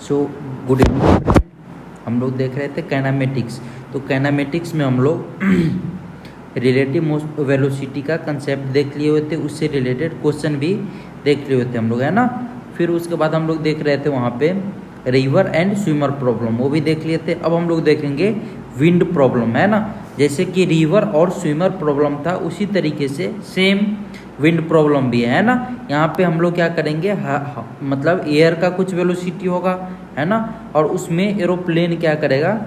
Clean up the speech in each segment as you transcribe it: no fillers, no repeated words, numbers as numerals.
So good evening friend, हम लोग देख रहे थे काइनेमेटिक्स। तो काइनेमेटिक्स में हम लोग रिलेटिव वेलोसिटी का कंसेप्ट देख लिए हुए थे, उससे रिलेटेड क्वेश्चन भी देख लिए हुए थे हम लोग, है ना। फिर उसके बाद हम लोग देख रहे थे वहाँ पे रिवर एंड स्विमर प्रॉब्लम, वो भी देख लिए थे। अब हम लोग देखेंगे विंड प्रॉब्लम, है ना। जैसे कि रिवर और स्विमर प्रॉब्लम था, उसी तरीके से सेम विंड प्रॉब्लम भी है ना। यहाँ पे हम लोग क्या करेंगे, मतलब एयर का कुछ वेलोसिटी होगा, है ना, और उसमें एरोप्लेन क्या करेगा,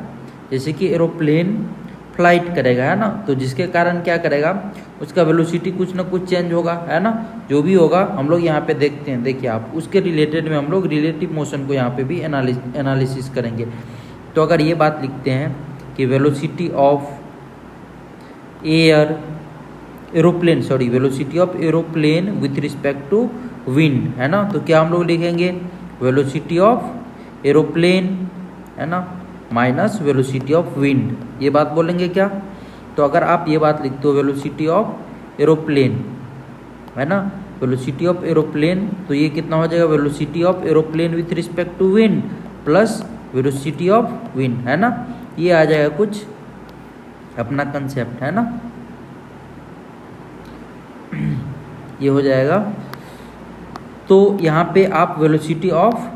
जैसे कि एरोप्लेन फ्लाइट करेगा, है ना। तो जिसके कारण क्या करेगा, उसका वेलोसिटी कुछ ना कुछ चेंज होगा, है ना। जो भी होगा हम लोग यहाँ पे देखते हैं। देखिए आप, उसके रिलेटेड में हम लोग रिलेटिव मोशन को यहाँ पे भी एनालिसिस करेंगे। तो अगर ये बात लिखते हैं कि velocity of aeroplane velocity of aeroplane with respect to wind, है ना। तो क्या हम लोग लिखेंगे, वेलोसिटी ऑफ एरोप्लेन, है ना, माइनस वेलोसिटी ऑफ विंड, ये बात बोलेंगे क्या। तो अगर आप ये बात लिखते हो वेलोसिटी ऑफ एरोप्लेन, है ना, वेलोसिटी ऑफ एरोप्लेन, तो ये कितना हो जाएगा, velocity of aeroplane with respect to wind plus velocity of wind, है ना। ये आ जाएगा कुछ अपना कंसेप्ट, है ना, ये हो जाएगा। तो यहाँ पे आप वेलोसिटी ऑफ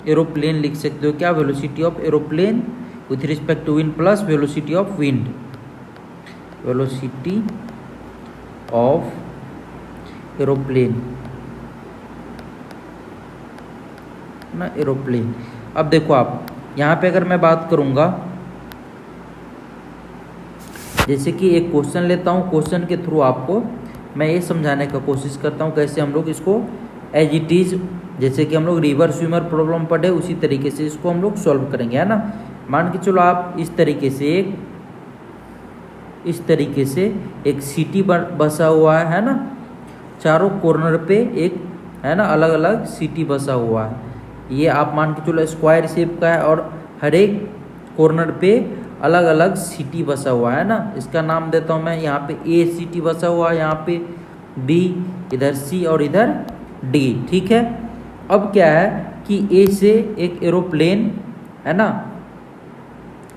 एरोप्लेन लिख सकते हो, क्या, velocity of aeroplane with respect to wind plus velocity of wind, velocity of aeroplane ना, एरोप्लेन। अब देखो आप यहाँ पे अगर मैं बात करूँगा, जैसे कि एक क्वेश्चन लेता हूँ, क्वेश्चन के थ्रू आपको मैं ये समझाने का कोशिश करता हूँ कैसे हम लोग इसको एज इट इज़, जैसे कि हम लोग रिवर स्विमर प्रॉब्लम पढ़े उसी तरीके से इसको हम लोग सॉल्व करेंगे, है ना। मान के चलो आप इस तरीके से एक सिटी बसा हुआ है ना, चारों कॉर्नर पे एक, है ना, अलग अलग सिटी बसा हुआ है। ये आप मान के चलो स्क्वायर शेप का है और हर एक कॉर्नर पे अलग अलग सिटी बसा हुआ है ना। इसका नाम देता हूँ मैं, यहाँ पे ए सिटी बसा हुआ है, यहाँ पे बी, इधर सी और इधर डी, ठीक है। अब क्या है कि ए से एक एरोप्लेन, है ना,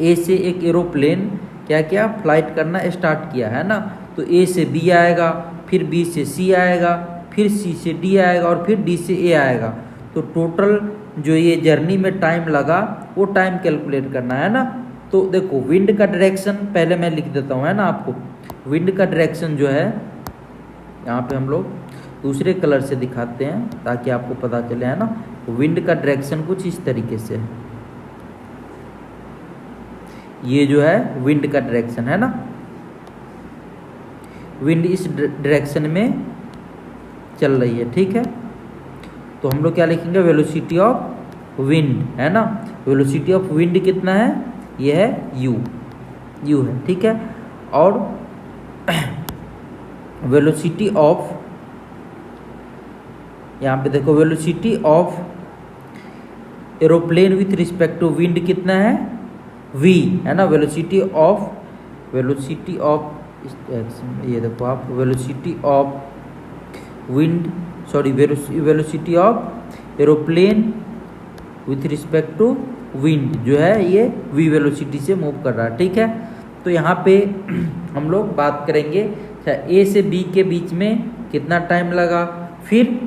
ए से एक एरोप्लेन क्या क्या फ्लाइट करना स्टार्ट किया, है ना। तो ए से बी आएगा, फिर बी से सी आएगा, फिर सी से डी आएगा और फिर डी से ए आएगा। तो टोटल जो ये जर्नी में टाइम लगा वो टाइम कैलकुलेट करना है ना। तो देखो विंड का डायरेक्शन पहले मैं लिख देता हूँ, है ना। आपको विंड का डायरेक्शन जो है, यहाँ पे हम लोग दूसरे कलर से दिखाते हैं ताकि आपको पता चले, है ना। विंड का डायरेक्शन कुछ इस तरीके से है, ये जो है विंड का डायरेक्शन, है ना। विंड इस डायरेक्शन में चल रही है, ठीक है। तो हम लोग क्या लिखेंगे, वेलोसिटी ऑफ विंड, है ना। वेलोसिटी ऑफ विंड कितना है, ये है यू है, ठीक है। और वेलोसिटी ऑफ, यहाँ पे देखो velocity of aeroplane with respect to wind कितना है, v, है ना। वेलोसिटी ऑफ ये देखो आप, velocity of wind velocity of aeroplane with respect to wind जो है ये v वेलोसिटी से मूव कर रहा है, ठीक है। तो यहाँ पे हम लोग बात करेंगे ए से बी के बीच में कितना टाइम लगा, फिर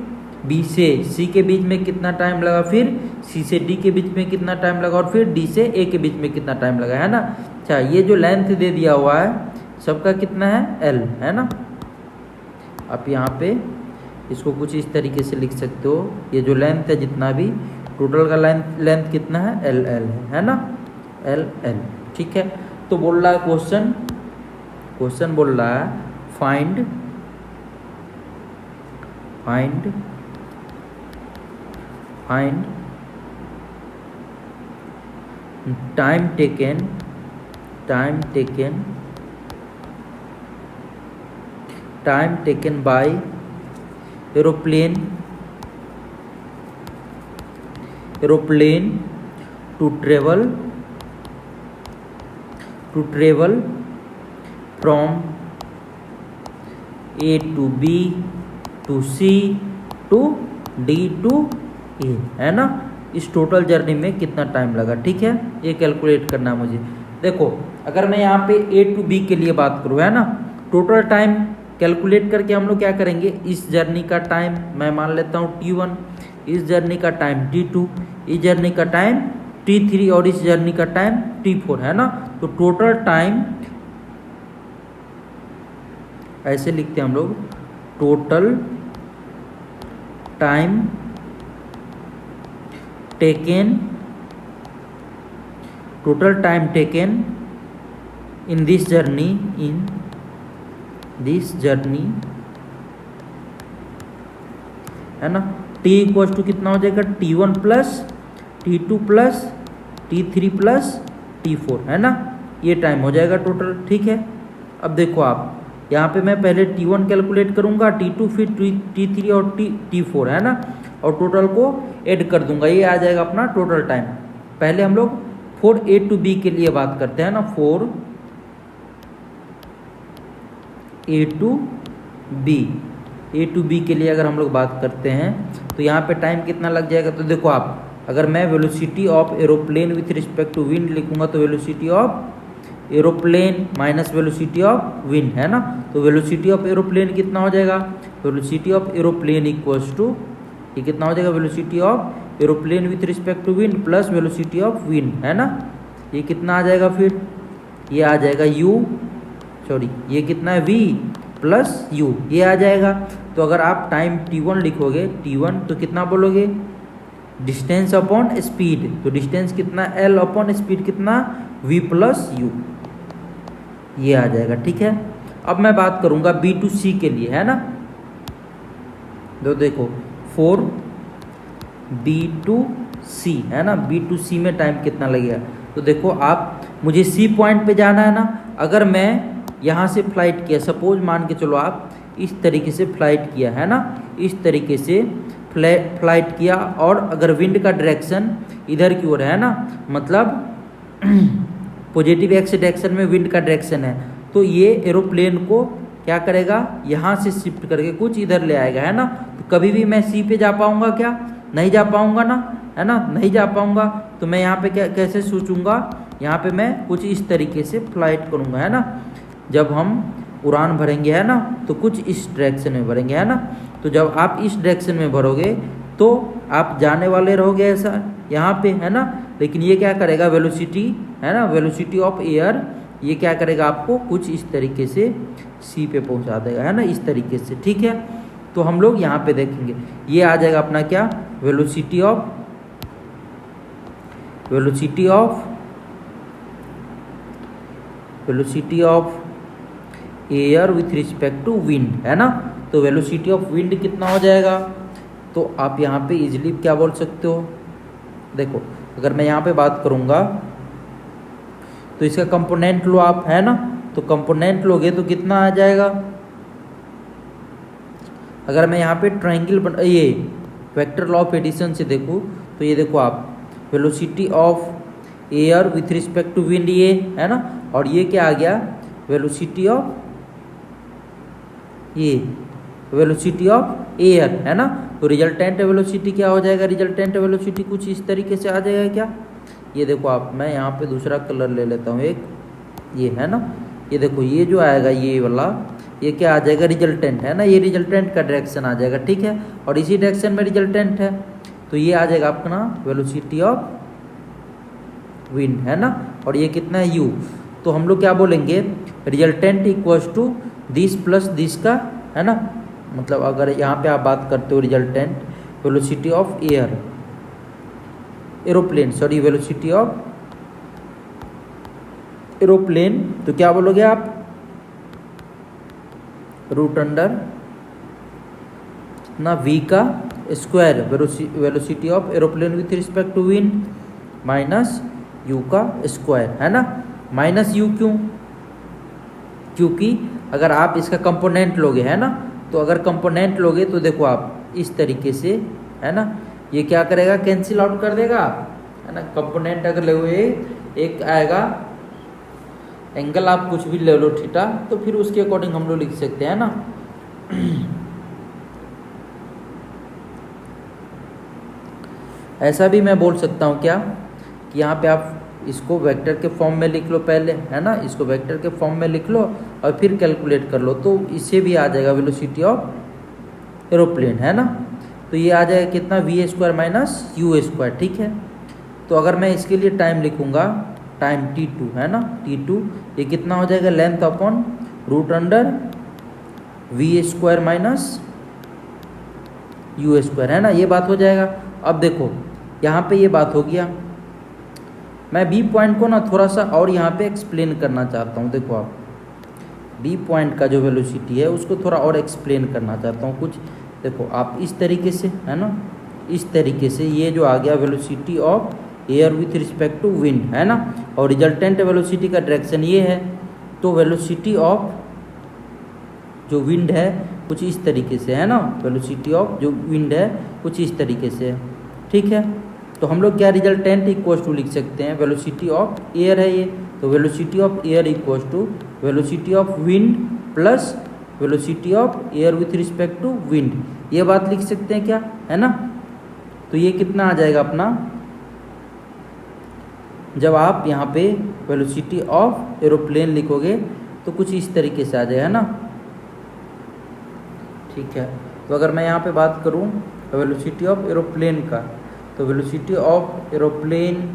बी से सी के बीच में कितना टाइम लगा, फिर सी से डी के बीच में कितना टाइम लगा और फिर डी से ए के बीच में कितना टाइम लगा, है ना। अच्छा, ये जो लेंथ दे दिया हुआ है सबका कितना है, एल, है ना। आप यहाँ पे इसको कुछ इस तरीके से लिख सकते हो, ये जो लेंथ है जितना भी टोटल का लेंथ कितना है, एल है ना, एल, ठीक है। तो बोल रहा है क्वेश्चन बोल रहा है find time taken by aeroplane to travel from A to B to C to D to A, है ना। इस टोटल जर्नी में कितना टाइम लगा। ठीक है, ये कैलकुलेट करना है मुझे। देखो अगर मैं यहाँ पे A to B के लिए बात करूँ, है ना, टोटल टाइम कैलकुलेट करके हम लोग क्या करेंगे, इस जर्नी का टाइम मैं मान लेता हूँ T1, इस जर्नी का टाइम T2, इस जर्नी का टाइम T3 और इस जर्नी का टाइम T4, है ना। तो टोटल टाइम ऐसे लिखते हैं हम लोग, total time taken, total time taken in this journey, in this journey, है ना। T इक्वल टू कितना हो जाएगा, T1 plus T2 plus T3 plus T4, है ना, ये टाइम हो जाएगा टोटल। ठीक है, अब देखो आप यहाँ पे मैं पहले T1 कैलकुलेट करूँगा, T2 फिर T3 और T4, है ना, और टोटल को ऐड कर दूंगा, ये आ जाएगा अपना टोटल टाइम। पहले हम लोग 4A to B के लिए बात करते हैं ना, 4A to B, A to B के लिए अगर हम लोग बात करते हैं तो यहाँ पे टाइम कितना लग जाएगा। तो देखो आप, अगर मैं velocity of aeroplane with respect to wind लिखूंगा तो velocity of aeroplane minus velocity of wind, है ना। तो वेलोसिटी ऑफ एरोप्लेन कितना हो जाएगा, velocity of aeroplane equals to, ये कितना हो जाएगा, velocity of aeroplane with respect to wind plus velocity of wind, है ना। ये कितना आ जाएगा, फिर ये आ जाएगा ये कितना है v प्लस u, ये आ जाएगा। तो अगर आप टाइम T1 लिखोगे, T1 तो कितना बोलोगे, डिस्टेंस अपॉन स्पीड, तो डिस्टेंस कितना L अपॉन स्पीड कितना v प्लस u, ये आ जाएगा। ठीक है, अब मैं बात करूंगा B to C के लिए, है ना। तो देखो 4B to C, है ना, B to C में टाइम कितना लगेगा। तो देखो आप, मुझे C पॉइंट पे जाना है ना, अगर मैं यहाँ से फ्लाइट किया, सपोज मान के चलो आप इस तरीके से फ्लाइट किया, है ना, इस तरीके से फ्लाइट किया, और अगर विंड का डायरेक्शन इधर की ओर है ना, मतलब पॉजिटिव एक्स डायरेक्शन में विंड का डायरेक्शन है, तो ये एरोप्लेन को क्या करेगा, यहाँ से शिफ्ट करके कुछ इधर ले आएगा, है ना। तो कभी भी मैं सी पे जा पाऊँगा क्या, नहीं जा पाऊँगा ना, है ना, नहीं जा पाऊँगा। तो मैं यहाँ पे कैसे सोचूंगा, यहाँ पे मैं कुछ इस तरीके से फ्लाइट करूँगा, है ना। जब हम उड़ान भरेंगे, है ना, तो कुछ इस डायरेक्शन में भरेंगे, है ना। तो जब आप इस डायरेक्शन में भरोगे तो आप जाने वाले रहोगे ऐसा यहाँ पे, है ना। लेकिन ये क्या करेगा, वेलोसिटी, है ना, वेलोसिटी ऑफ एयर, ये क्या करेगा, आपको कुछ इस तरीके से सी पे पहुँचा देगा, है ना, इस तरीके से। ठीक है, तो हम लोग यहाँ पे देखेंगे, ये आ जाएगा अपना क्या, velocity of air with respect to wind, है ना। तो वेलोसिटी ऑफ विंड कितना हो जाएगा, तो आप यहाँ पे इजीली क्या बोल सकते हो, देखो अगर मैं यहाँ पे बात करूँगा तो इसका कंपोनेंट लो आप, है ना। तो कंपोनेंट लोगे तो कितना आ जाएगा, अगर मैं यहाँ पे ट्रायंगल ये वेक्टर लॉ ऑफ एडिशन से देखूँ तो ये देखो आप, velocity of air with respect to wind, ये है ना, और ये क्या आ गया, वेलोसिटी ऑफ एयर, है ना। तो रिजल्टेंट वेलोसिटी क्या हो जाएगा, रिजल्टेंट वेलोसिटी कुछ इस तरीके से आ जाएगा क्या, ये देखो आप, मैं यहाँ पे दूसरा कलर ले लेता हूँ एक, ये है ना, ये देखो ये जो आएगा ये वाला, ये क्या आ जाएगा, रिजल्टेंट, है ना, ये रिजल्टेंट का डायरेक्शन आ जाएगा। ठीक है, और इसी डायरेक्शन में रिजल्टेंट है, तो ये आ जाएगा अपना वेलोसिटी ऑफ विंड, है ना, और ये कितना है u। तो हम लोग क्या बोलेंगे, resultant equals to this plus this का, है ना, मतलब अगर यहाँ पे आप बात करते हो resultant velocity of aeroplane, sorry velocity of aeroplane, तो क्या बोलोगे आप, रूट अंडर ना v का square, velocity of aeroplane with respect to wind minus u का स्क्वायर, है ना। माइनस u क्यों, क्योंकि अगर आप इसका कंपोनेंट लोगे, है ना, तो अगर कंपोनेंट लोगे तो देखो आप इस तरीके से, है ना, ये क्या करेगा, कैंसिल आउट कर देगा, है ना। कंपोनेंट अगर लोगे एक आएगा एंगल, आप कुछ भी ले लो थीटा, तो फिर उसके अकॉर्डिंग हम लोग लिख सकते हैं ना। ऐसा भी मैं बोल सकता हूँ क्या कि यहाँ पे आप इसको वेक्टर के फॉर्म में लिख लो पहले, है ना, इसको वेक्टर के फॉर्म में लिख लो और फिर कैलकुलेट कर लो, तो इससे भी आ जाएगा वेलोसिटी ऑफ एरोप्लेन, है ना। तो ये आ जाएगा कितना, v² माइनस u², ठीक है। तो अगर मैं इसके लिए टाइम लिखूंगा, टाइम t2, है ना, t2, ये कितना हो जाएगा, length upon √under v² minus u², है ना, ये बात हो जाएगा। अब देखो यहाँ पे ये बात हो गया, मैं बी पॉइंट को ना थोड़ा सा और यहाँ पे एक्सप्लेन करना चाहता हूँ। देखो आप बी पॉइंट का जो वेलोसिटी है उसको थोड़ा और एक्सप्लेन करना चाहता हूँ कुछ। देखो आप इस तरीके से, है ना, इस तरीके से ये जो आ गया velocity of air with respect to wind, है ना, और रिजल्टेंट वेलोसिटी का डायरेक्शन ये है। तो वेलोसिटी ऑफ जो विंड है कुछ इस तरीके से, है ना, वेलोसिटी ऑफ जो विंड है कुछ इस तरीके से है, ठीक है। तो हम लोग क्या रिजल्टेंट इक्वल टू लिख सकते हैं, वेलोसिटी ऑफ एयर है ये, तो velocity of air equal to velocity of wind plus velocity of air with respect to wind, ये बात लिख सकते हैं क्या, है ना। तो ये कितना आ जाएगा अपना, जब आप यहाँ पे वेलोसिटी ऑफ एरोप्लेन लिखोगे तो कुछ इस तरीके से आ जाएगा, है ना, ठीक है। तो अगर मैं यहाँ पे बात करूँ वेलोसिटी ऑफ एरोप्लेन का, तो वेलोसिटी ऑफ एरोप्लेन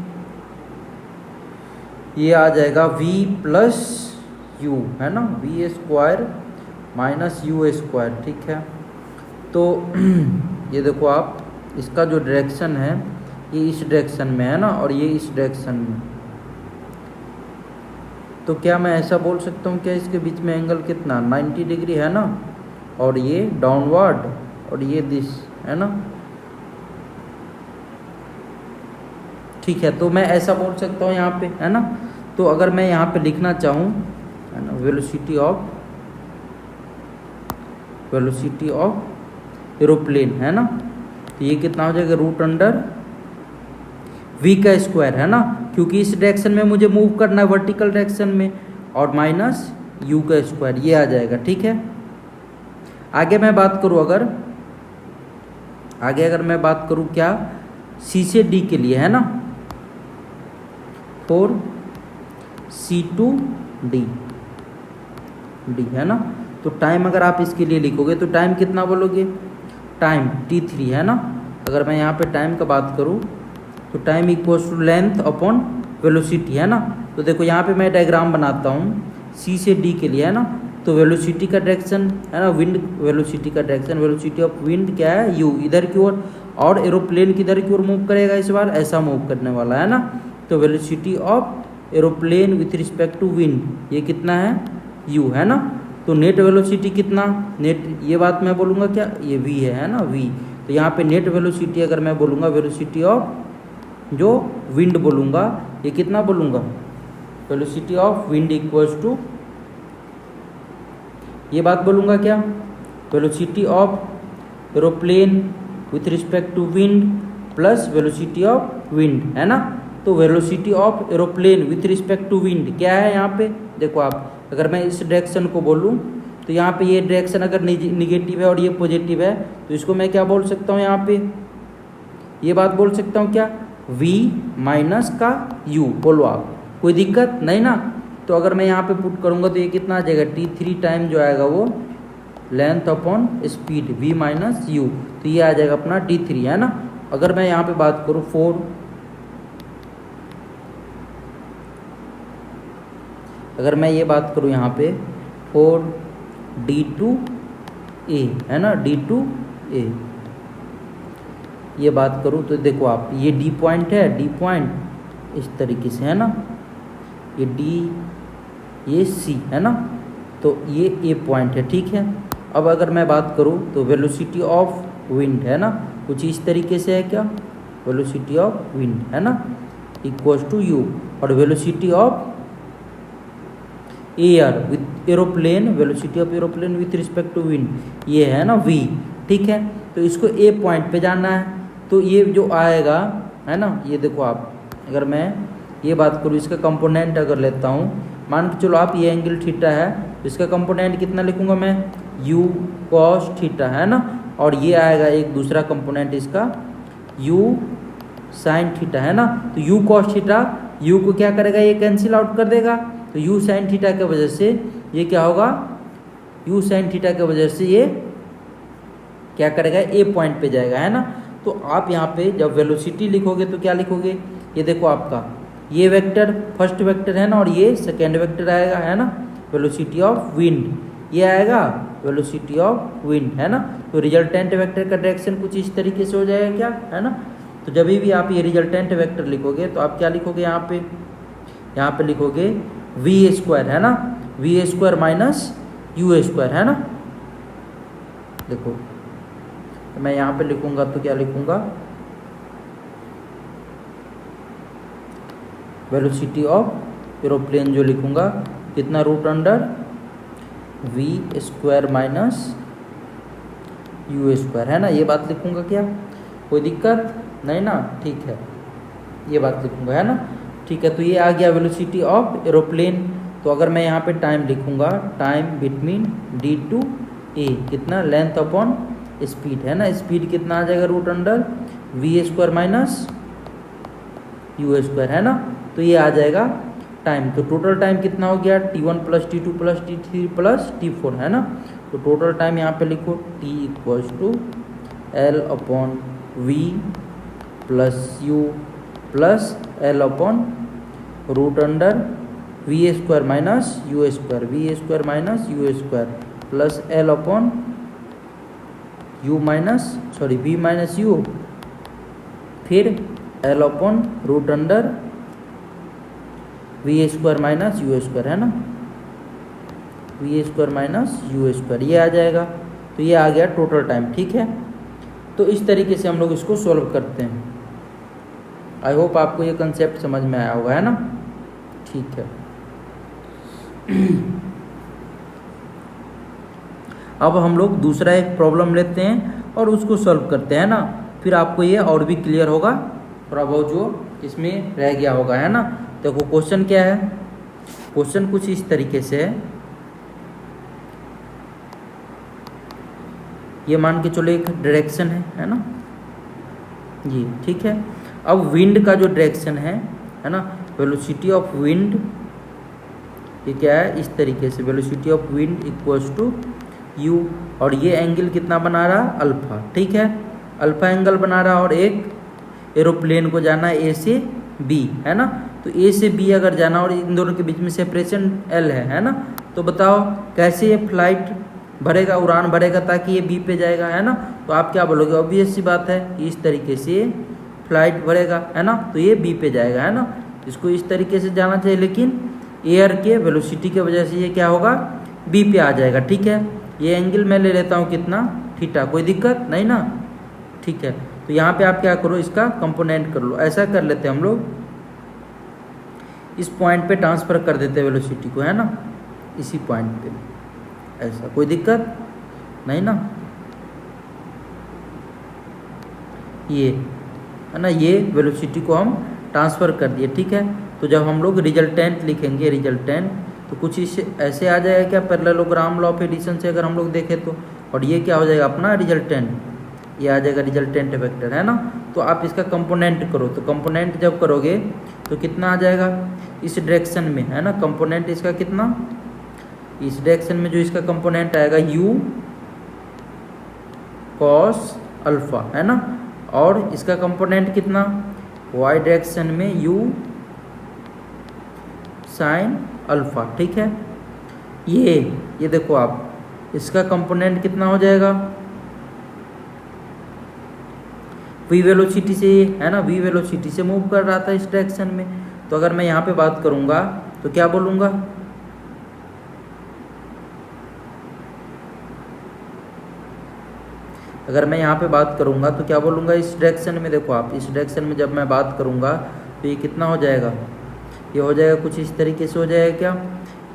ये आ जाएगा v प्लस u, है ना, v² माइनस u², ठीक है। तो ये देखो आप, इसका जो डायरेक्शन है ये इस डायरेक्शन में है ना, और ये इस डायरेक्शन में। तो क्या मैं ऐसा बोल सकता हूँ क्या, इसके बीच में एंगल कितना 90 डिग्री, है ना, और ये डाउनवर्ड और ये दिस, है ना, ठीक है। तो मैं ऐसा बोल सकता हूँ यहाँ पे, है ना। तो अगर मैं यहाँ पे लिखना चाहूँ, है ना, वेलोसिटी ऑफ एरोप्लेन, है ना, तो ये कितना हो जाएगा, √अंडर v², है ना, क्योंकि इस डायरेक्शन में मुझे मूव करना है वर्टिकल डायरेक्शन में, और माइनस u², ये आ जाएगा, ठीक है। आगे मैं बात करूँ, अगर मैं बात करूँ क्या, C से D के लिए, है ना, 4 C2D, है ना। तो टाइम अगर आप इसके लिए लिखोगे तो टाइम कितना बोलोगे, टाइम t3, है ना। अगर मैं यहाँ पे टाइम का बात करूँ तो time equals to length upon velocity, है ना। तो देखो यहाँ पे मैं डायग्राम बनाता हूँ C से D के लिए, है ना। तो वेलोसिटी का डायरेक्शन, है ना, विंड वेलोसिटी का डायरेक्शन, वेलोसिटी ऑफ विंड क्या है, u, इधर की ओर, और एरोप्लेन किधर की ओर मूव करेगा, इस बार ऐसा मूव करने वाला, है ना। तो velocity of aeroplane with respect to wind ये कितना है, u, है ना। तो नेट वेलोसिटी कितना, नेट, ये बात मैं बोलूँगा क्या, ये v है ना, v। तो यहाँ पे नेट वेलोसिटी अगर मैं बोलूँगा वेलोसिटी ऑफ जो विंड बोलूँगा, ये कितना बोलूँगा, velocity of wind equals to, ये बात बोलूँगा क्या, velocity of aeroplane with respect to wind plus velocity of wind, है ना। तो velocity of aeroplane with respect to wind क्या है यहाँ पे, देखो आप, अगर मैं इस डायरेक्शन को बोलूँ तो यहाँ पे ये डायरेक्शन अगर निगेटिव है और ये पॉजिटिव है, तो इसको मैं क्या बोल सकता हूँ, यहाँ पे ये बात बोल सकता हूँ क्या, v माइनस का u, बोलो आप, कोई दिक्कत नहीं ना। तो अगर मैं यहाँ पे पुट करूँगा तो ये कितना आ जाएगा, t3 टाइम जो आएगा वो length upon speed v minus u, तो ये आ जाएगा अपना t3, है ना। अगर मैं यहाँ पे बात करूँ 4, अगर मैं ये बात करूँ यहाँ पे 4d2a, है ना, d2a, ये बात करूँ तो देखो आप, ये d पॉइंट है, d पॉइंट इस तरीके से, है ना, ये d, ये c, है ना, तो ये a पॉइंट है, ठीक है। अब अगर मैं बात करूँ तो वेलोसिटी ऑफ विंड, है ना, कुछ इस तरीके से है क्या, वेलोसिटी ऑफ विंड, है ना, इक्वल्स टू u, और velocity of air with aeroplane, velocity of aeroplane with respect to wind, ये है ना v, ठीक है। तो इसको a पॉइंट पे जाना है, तो ये जो आएगा, है ना, ये देखो आप, अगर मैं ये बात करूँ, इसका कंपोनेंट अगर लेता हूँ, मान के चलो आप ये एंगल थीटा है, तो इसका कंपोनेंट कितना लिखूंगा मैं, u cos थीटा, है ना, और ये आएगा एक दूसरा कंपोनेंट इसका u साइन थीटा, है ना। तो यू कॉस थीटा, यू को क्या करेगा, ये कैंसिल आउट कर देगा। तो यू साइन थीटा के वजह से ये क्या होगा, यू साइन थीटा के वजह से ये क्या करेगा, ए पॉइंट पे जाएगा, है ना। तो आप यहाँ पे जब वेलोसिटी लिखोगे तो क्या लिखोगे, ये देखो आपका ये वेक्टर फर्स्ट वेक्टर है ना, और ये सेकेंड वेक्टर आएगा, है ना। वेलोसिटी ऑफ विंड ये आएगा, वेलोसिटी ऑफ विंड, है ना। तो रिजल्टेंट वेक्टर का डायरेक्शन कुछ इस तरीके से हो जाएगा क्या, है ना। तो जब भी आप ये रिजल्टेंट वेक्टर लिखोगे तो आप क्या लिखोगे, यहाँ पे लिखोगे वी स्क्वायर, है ना, V square minus you square, है ना। देखो तो मैं यहाँ पे लिखूंगा तो क्या लिखूंगा, वेलोसिटी ऑफ एरोप्लेन जो लिखूंगा कितना, root under we square minus you square, है ना। ये बात लिखूंगा क्या, कोई दिक्कत नहीं ना, ठीक है, ये बात लिखूंगा, है ना, ठीक है। तो ये आ गया वेलोसिटी ऑफ एरोप्लेन। तो अगर मैं यहाँ पे टाइम लिखूंगा, टाइम बिटवीन डी टू ए कितना, लेंथ अपॉन स्पीड, है ना। स्पीड कितना आ जाएगा, root under we square minus you square, है ना। तो ये आ जाएगा टाइम। तो टोटल टाइम कितना हो गया, T1 plus T2 plus T3 plus T4, है ना। तो टोटल टाइम यहाँ पे लिखो T equals to L upon V plus U plus L upon root under we square minus you square, V square minus you square plus L upon U minus sorry V minus U, फिर L upon root under we square minus you square, है ना, V square minus you square, ये आ जाएगा। तो ये आ गया total time, ठीक है। तो इस तरीके से हम लोग इसको सॉल्व करते हैं। आई होप आपको ये कंसेप्ट समझ में आया होगा, है ना, ठीक है। अब हम लोग दूसरा एक प्रॉब्लम लेते हैं और उसको सॉल्व करते हैं ना, फिर आपको ये और भी क्लियर होगा थोड़ा बहुत जो इसमें रह गया होगा, है ना। देखो क्वेश्चन क्या है, क्वेश्चन कुछ इस तरीके से है, ये मान के चलो एक डायरेक्शन है ना, जी ठीक है। अब विंड का जो डायरेक्शन है ना, वेलोसिटी ऑफ विंड ये क्या है, इस तरीके से velocity of wind equals to U, और ये एंगल कितना बना रहा, अल्फा, ठीक है, अल्फा एंगल बना रहा। और एक एरोप्लेन को जाना है ए से बी, है ना। तो ए से बी अगर जाना और इन दोनों के बीच में सेपरेशन एल है ना। तो बताओ कैसे ये फ्लाइट भरेगा, उड़ान भरेगा ताकि ये बी पे जाएगा, है ना। तो आप क्या बोलोगे, ऑब्वियस सी बात है कि इस तरीके से फ्लाइट भरेगा, है ना। तो ये बी पे जाएगा, है ना। इसको इस तरीके से जाना चाहिए, लेकिन एयर के वेलोसिटी की वजह से ये क्या होगा, बी पे आ जाएगा, ठीक है। ये एंगल मैं ले लेता हूँ कितना, थीटा, कोई दिक्कत नहीं ना, ठीक है। तो यहाँ पे आप क्या करो, इसका कंपोनेंट कर लो। ऐसा कर लेते हैं हम लोग, इस पॉइंट पे ट्रांसफर कर देते हैं वेलोसिटी को, है ना, इसी पॉइंट पे, ऐसा कोई दिक्कत नहीं ना। ये है ना, ये वेलोसिटी को हम ट्रांसफ़र कर दिए, ठीक है। तो जब हम लोग रिजल्टेंट लिखेंगे, रिजल्टेंट तो कुछ इस ऐसे आ जाएगा क्या, पैरेललोग्राम लॉ ऑफ एडिशन से अगर हम लोग देखें तो, और ये क्या हो जाएगा अपना रिजल्टेंट, ये आ जाएगा रिजल्टेंट वेक्टर, है ना। तो आप इसका कंपोनेंट करो, तो कंपोनेंट जब करोगे तो कितना आ जाएगा इस डायरेक्शन में, है ना। कंपोनेंट इसका कितना, इस डायरेक्शन में जो इसका कंपोनेंट आएगा u cos अल्फा, है ना। और इसका कंपोनेंट कितना, y डायरेक्शन में u sin अल्फा, ठीक है। ये देखो आप, इसका कंपोनेंट कितना हो जाएगा, v वेलोसिटी से, है ना, v वेलोसिटी से मूव कर रहा था इस डायरेक्शन में। तो अगर मैं यहाँ पे बात करूँगा तो क्या बोलूँगा, अगर मैं यहाँ पे बात करूँगा तो क्या बोलूँगा, इस डायरेक्शन में देखो आप, इस डायरेक्शन में जब मैं बात करूँगा तो ये कितना हो जाएगा, ये हो जाएगा कुछ इस तरीके से हो जाएगा क्या,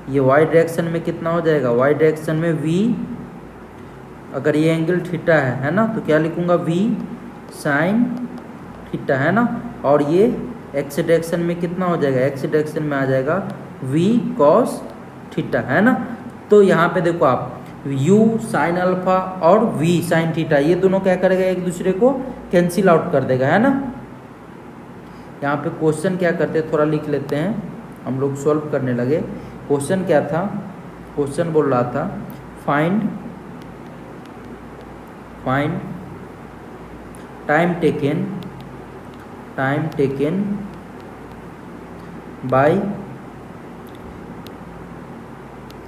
ये y डायरेक्शन में कितना हो जाएगा, y डायरेक्शन में v, अगर ये एंगल थीटा है ना, तो क्या लिखूँगा v साइन थीटा, है ना। और ये x डायरेक्शन में कितना हो जाएगा, x डायरेक्शन में आ जाएगा v cos थीटा, है ना। तो यहाँ पे देखो आप, u साइन अल्फा और v साइन थीटा, ये दोनों क्या करेगा, एक दूसरे को कैंसिल आउट कर देगा, है ना। यहाँ पे क्वेश्चन क्या करते हैं, थोड़ा लिख लेते हैं, हम लोग सॉल्व करने लगे। क्वेश्चन क्या था, क्वेश्चन बोल रहा था find time taken by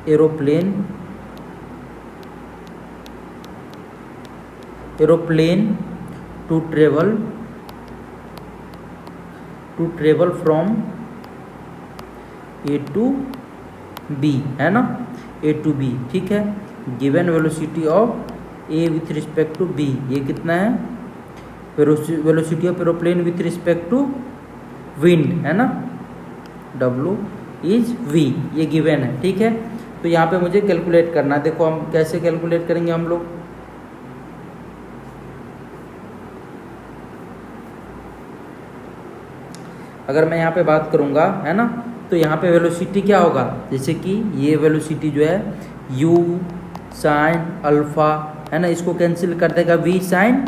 aeroplane to travel from A to B, है ना, ए टू बी, ठीक है। Given velocity of A with respect to B, ये कितना है, velocity of aeroplane with respect to wind, है ना, W इज V, ये गिवन है, ठीक है। तो यहाँ पे मुझे कैलकुलेट करना है। देखो हम कैसे कैलकुलेट करेंगे हम लोग, अगर मैं यहाँ पे बात करूँगा, है ना, तो यहाँ पे वेलोसिटी क्या होगा, जैसे कि ये वेलोसिटी जो है u साइन अल्फा, है ना, इसको कैंसिल कर देगा v साइन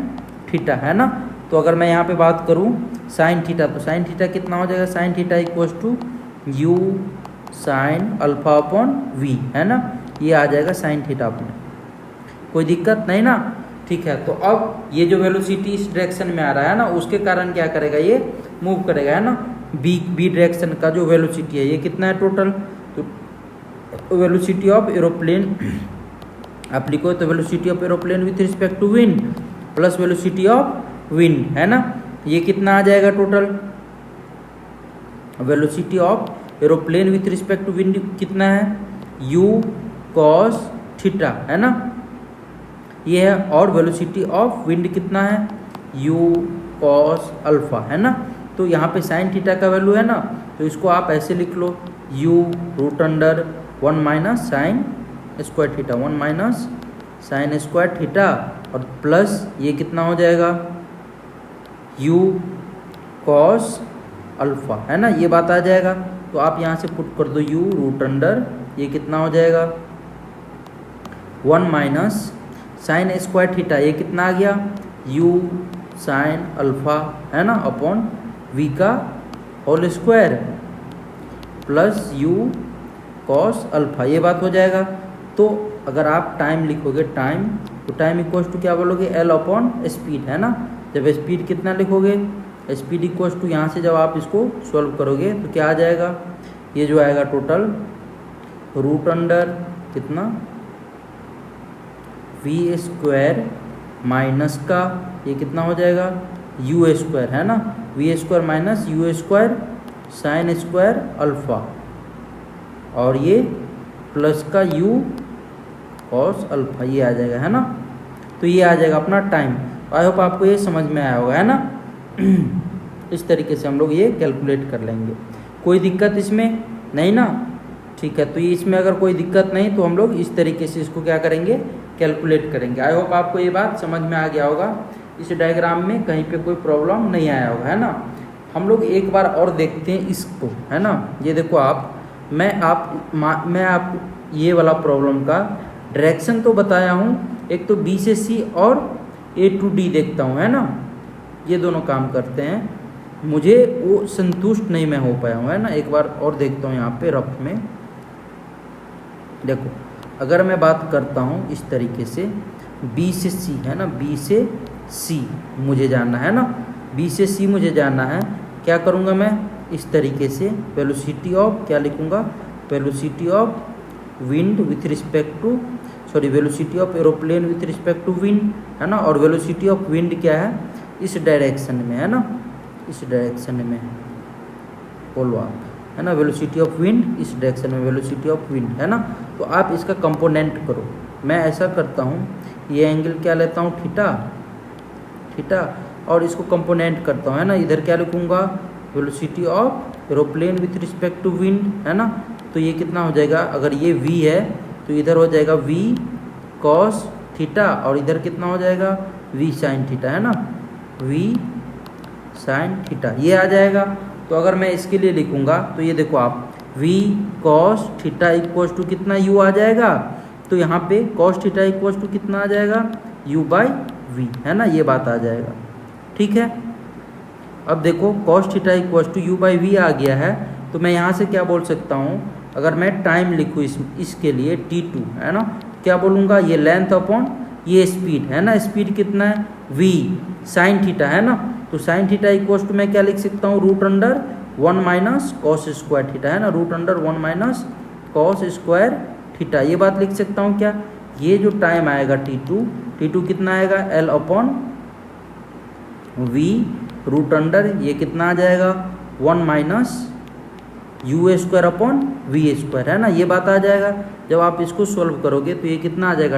थीटा, है ना। तो अगर मैं यहाँ पे बात करूँ साइन थीटा, तो साइन थीटा कितना हो जाएगा, sine theta equals to u sine alpha upon v, है ना, ये आ जाएगा साइन थीटा अपने, कोई दिक्कत नहीं ना, ठीक है। तो अब ये जो वेलोसिटी इस डायरेक्शन में आ रहा है ना, उसके कारण क्या करेगा, ये मूव करेगा, है ना, बी डायरेक्शन का जो वेलोसिटी है, ये कितना है टोटल, तो वेलोसिटी ऑफ एरोप्लेन आप लिखो, तो velocity of aeroplane with respect to wind plus velocity of wind, है ना, ये कितना आ जाएगा total, velocity of aeroplane with respect to wind कितना है, u cos थीटा, है ना, ये है, और वेलोसिटी ऑफ विंड कितना है, u cos अल्फा, है ना। तो यहाँ पे साइन थीटा का वैल्यू है ना, तो इसको आप ऐसे लिख लो, u root under 1 minus sine square theta, 1 minus sine square theta, और प्लस ये कितना हो जाएगा, u cos अल्फा, है ना, ये बात आ जाएगा। तो आप यहाँ से पुट कर दो u रूट अंडर, ये कितना हो जाएगा 1 माइनस साइन स्क्वायर थीटा, ये कितना आ गया u साइन अल्फा, है ना, अपॉन v का whole square plus u cos alpha, ये बात हो जाएगा। तो अगर आप टाइम लिखोगे टाइम, तो टाइम इक्वल्स टू क्या बोलोगे, l अपॉन स्पीड, है ना। जब स्पीड कितना लिखोगे, स्पीड इक्वल्स टू यहाँ से जब आप इसको सॉल्व करोगे तो क्या आ जाएगा, ये जो आएगा टोटल रूट अंडर कितना v स्क्वायर माइनस का ये कितना हो जाएगा u स्क्वायर, है ना, v square minus u square sine square alpha, और ये प्लस का u cos अल्फा, ये आ जाएगा, है ना। तो ये आ जाएगा अपना टाइम। आई होप आपको ये समझ में आया होगा, है ना। इस तरीके से हम लोग ये कैलकुलेट कर लेंगे, कोई दिक्कत इसमें नहीं ना, ठीक है। तो ये इसमें अगर कोई दिक्कत नहीं तो हम लोग इस तरीके से इसको क्या करेंगे, कैलकुलेट करेंगे। आई होप आपको ये बात समझ में आ गया होगा, इस डायग्राम में कहीं पे कोई प्रॉब्लम नहीं आया होगा, है ना। हम लोग एक बार और देखते हैं इसको, है ना। ये देखो आप, मैं आप ये वाला प्रॉब्लम का डायरेक्शन तो बताया हूँ, एक तो बी से सी और ए टू डी देखता हूँ, है ना, ये दोनों काम करते हैं, मुझे वो संतुष्ट नहीं मैं हो पाया हूँ, है ना। एक बार और देखता हूँ यहाँ पे रफ में, देखो अगर मैं बात करता हूँ इस तरीके से बी से सी, है ना, बी से सी मुझे जानना है ना, बी से सी मुझे जानना है, क्या करूँगा मैं इस तरीके से, वेलोसिटी ऑफ क्या लिखूँगा, velocity of wind with respect to velocity of aeroplane with respect to wind, है ना, और वेलोसिटी ऑफ विंड क्या है इस डायरेक्शन में, है ना, इस डायरेक्शन में बोलो आप, है ना, वेलोसिटी ऑफ विंड इस डायरेक्शन में, वेलोसिटी ऑफ विंड, है ना। तो आप इसका कंपोनेंट करो, मैं ऐसा करता हूँ, ये एंगल क्या लेता हूँ थीटा, और इसको कंपोनेंट करता हूँ, है ना। इधर क्या लिखूँगा, velocity of aeroplane with respect to wind, है ना। तो ये कितना हो जाएगा, अगर ये v है तो इधर हो जाएगा v cos थीटा, और इधर कितना हो जाएगा v साइन थीटा, है ना, v साइन थीटा, ये आ जाएगा। तो अगर मैं इसके लिए लिखूँगा तो ये देखो आप, v cos theta equals to कितना u आ जाएगा, तो यहाँ पे cos थीटा इक्वल्स टू कितना आ जाएगा u बाई v, है ना, ये बात आ जाएगा, ठीक है। अब देखो cos theta equal to u by V आ गया है, तो मैं यहाँ से क्या बोल सकता हूँ, अगर मैं टाइम लिखूँ इसके लिए t2 है ना, क्या बोलूँगा, ये लेंथ अपॉन ये स्पीड है ना, स्पीड कितना है v साइन थीटा है ना, तो साइन थीटा इक्वल टू मैं क्या लिख सकता हूँ, root under 1 minus cos square theta है ना, root under 1 minus cos square theta, ये बात लिख सकता हूँ क्या। ये जो टाइम आएगा t2 कितना आएगा l upon v root under ये कितना आ जाएगा 1 minus you square upon v square है ना, ये बात आ जाएगा। जब आप इसको सॉल्व करोगे तो ये कितना आ जाएगा,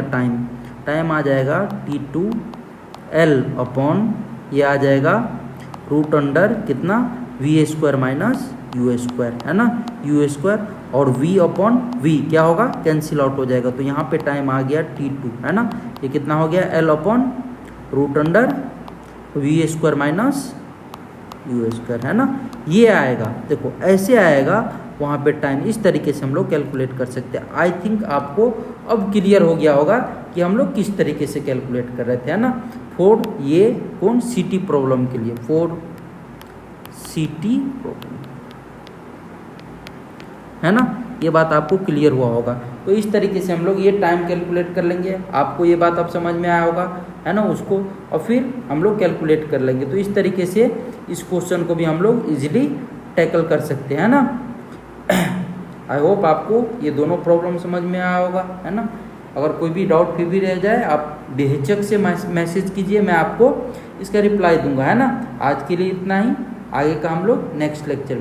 टाइम आ जाएगा t2 l अपॉन ये आ जाएगा रूट अंडर कितना v square minus you square है ना, यू स्क्वायर और v अपॉन v क्या होगा, कैंसिल आउट हो जाएगा, तो यहाँ पे टाइम आ गया t2 है ना, ये कितना हो गया l upon root under we square minus you square है ना, ये आएगा। देखो ऐसे आएगा वहाँ पे टाइम, इस तरीके से हम लोग कैलकुलेट कर सकते हैं। आई थिंक आपको अब क्लियर हो गया होगा कि हम लोग किस तरीके से कैलकुलेट कर रहे थे है ना, फॉर ये कौन सीटी प्रॉब्लम के लिए, फॉर सीटी प्रॉब्लम है ना, ये बात आपको क्लियर हुआ होगा। तो इस तरीके से हम लोग ये टाइम कैलकुलेट कर लेंगे, आपको ये बात अब समझ में आया होगा है ना उसको, और फिर हम लोग कैलकुलेट कर लेंगे। तो इस तरीके से इस क्वेश्चन को भी हम लोग इजीली टैकल कर सकते हैं ना। आई होप आपको ये दोनों प्रॉब्लम समझ में आया होगा है ना। अगर कोई भी डाउट फिर भी रह जाए आप बेहिचक से मैसेज कीजिए, मैं आपको इसका रिप्लाई दूंगा है ना। आज के लिए इतना ही, आगे का हम लोग नेक्स्ट लेक्चर में